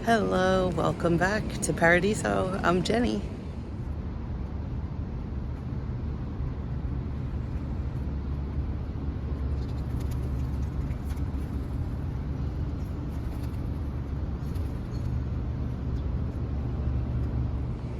Hello, welcome back to Paradiso. I'm Jenny.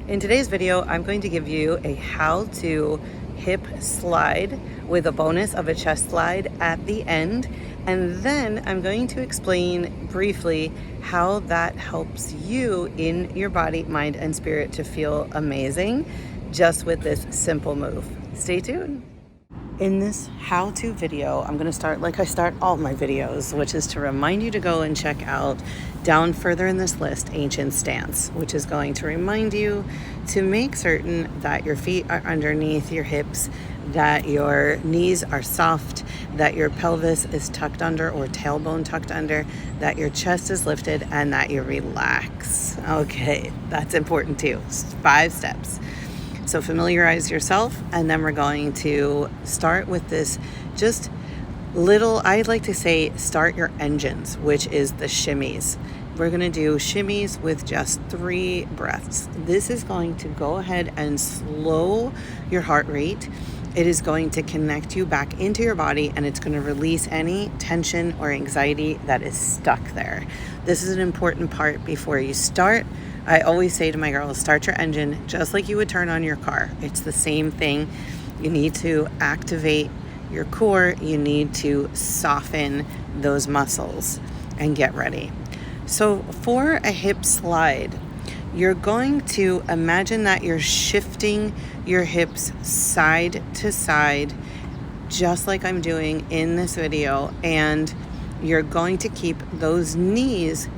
In today's video, I'm going to give you a how-to hip slide with a bonus of a chest slide at the end. And then I'm going to explain briefly how that helps you in your body, mind, and spirit to feel amazing just with this simple move. Stay tuned. In this how-to video, I'm going to start like I start all my videos, which is to remind you to go and check out down further in this list, Ancient Stance, which is going to remind you to make certain that your feet are underneath your hips, that your knees are soft, that your pelvis is tucked under or tailbone tucked under, that your chest is lifted, and that you relax. Okay, that's important too. 5 steps. So familiarize yourself, and then we're going to start with this just little, I like to say, start your engines, which is the shimmies. We're going to do shimmies with just 3 breaths. This is going to go ahead and slow your heart rate. It is going to connect you back into your body, and it's going to release any tension or anxiety that is stuck there. This is an important part before you start. I always say to my girls, start your engine just like you would turn on your car. It's the same thing. You need to activate your core. You need to soften those muscles and get ready. So for a hip slide, you're going to imagine that you're shifting your hips side to side, just like I'm doing in this video, and you're going to keep those knees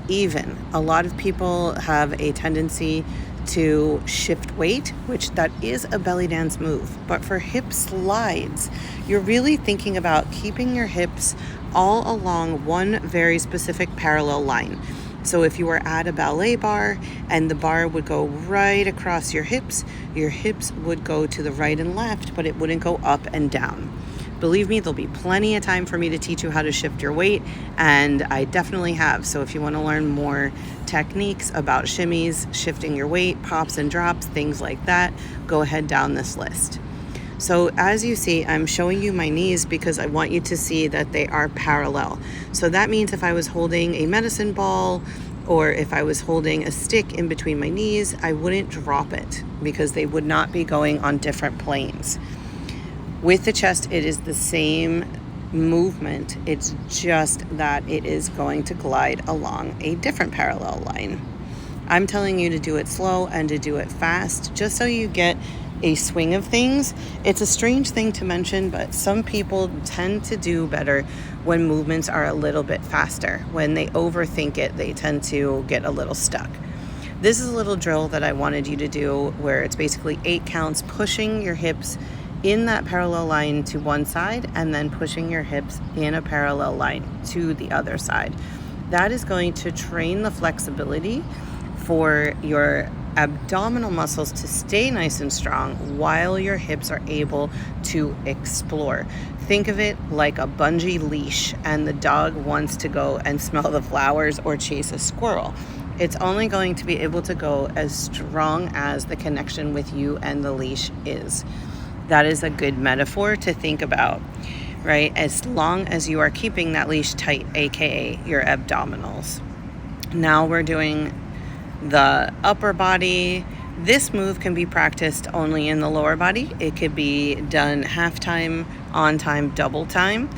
even. A lot of people have a tendency to shift weight, which that is a belly dance move. But for hip slides, you're really thinking about keeping your hips all along one very specific parallel line. So if you were at a ballet bar and the bar would go right across your hips would go to the right and left, but it wouldn't go up and down. Believe me, there'll be plenty of time for me to teach you how to shift your weight, and I definitely have. So if you want to learn more techniques about shimmies, shifting your weight, pops and drops, things like that, go ahead down this list. So as you see, I'm showing you my knees because I want you to see that they are parallel. So that means if I was holding a medicine ball or if I was holding a stick in between my knees, I wouldn't drop it because they would not be going on different planes. With the chest, it is the same movement. It's just that it is going to glide along a different parallel line. I'm telling you to do it slow and to do it fast, just so you get a swing of things. It's a strange thing to mention, but some people tend to do better when movements are a little bit faster. When they overthink it, they tend to get a little stuck. This is a little drill that I wanted you to do where it's basically 8 counts, pushing your hips in that parallel line to one side and then pushing your hips in a parallel line to the other side. That is going to train the flexibility for your abdominal muscles to stay nice and strong while your hips are able to explore. Think of it like a bungee leash and the dog wants to go and smell the flowers or chase a squirrel. It's only going to be able to go as strong as the connection with you and the leash is. That is a good metaphor to think about, right? As long as you are keeping that leash tight, aka your abdominals. Now we're doing the upper body. This move can be practiced only in the lower body. It could be done half time, on time, double time,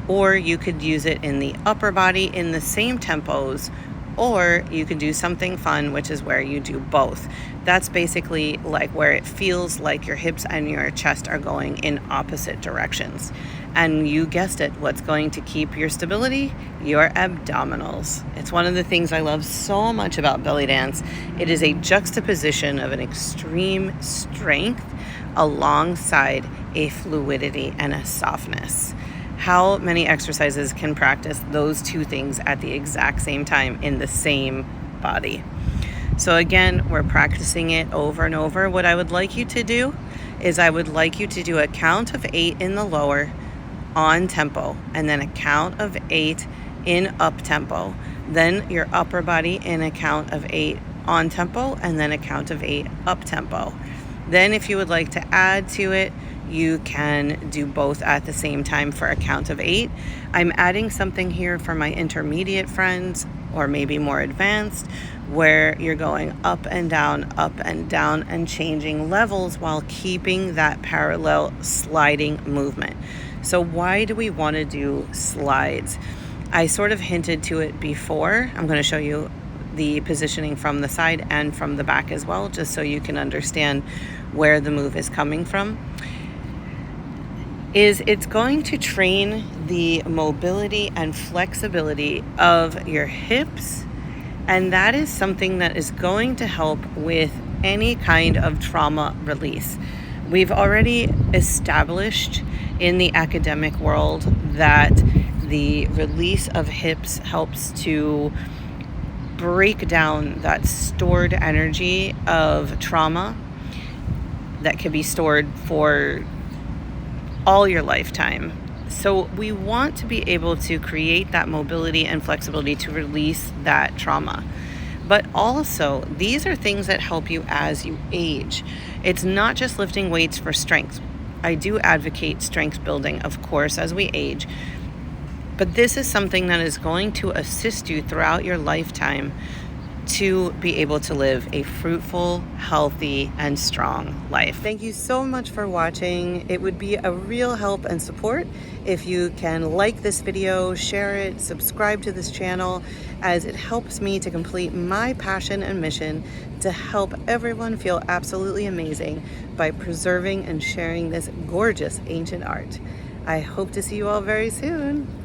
or you could use it in the upper body in the same tempos, or you could do something fun, which is where you do both. That's basically like where it feels like your hips and your chest are going in opposite directions. And you guessed it, what's going to keep your stability? Your abdominals. It's one of the things I love so much about belly dance. It is a juxtaposition of an extreme strength alongside a fluidity and a softness. How many exercises can practice those 2 things at the exact same time in the same body? So again, we're practicing it over and over. What I would like you to do is I would like you to do a count of 8 in the lower on tempo, and then a count of 8 in up tempo. then your upper body in a count of 8 on tempo, and then a count of 8 up tempo. Then if you would like to add to it, you can do both at the same time for a count of 8. I'm adding something here for my intermediate friends, or maybe more advanced, where you're going up and down, and changing levels while keeping that parallel sliding movement. So why do we want to do slides? I sort of hinted to it before. I'm going to show you the positioning from the side and from the back as well, just so you can understand where the move is coming from. It's going to train the mobility and flexibility of your hips, and that is something that is going to help with any kind of trauma release. We've already established in the academic world that the release of hips helps to break down that stored energy of trauma that can be stored for all your lifetime. So we want to be able to create that mobility and flexibility to release that trauma. But also, these are things that help you as you age. It's not just lifting weights for strength. I do advocate strength building, of course, as we age. But this is something that is going to assist you throughout your lifetime to be able to live a fruitful, healthy, and strong life. Thank you so much for watching. It would be a real help and support if you can like this video, share it, subscribe to this channel, as it helps me to complete my passion and mission to help everyone feel absolutely amazing by preserving and sharing this gorgeous ancient art. I hope to see you all very soon.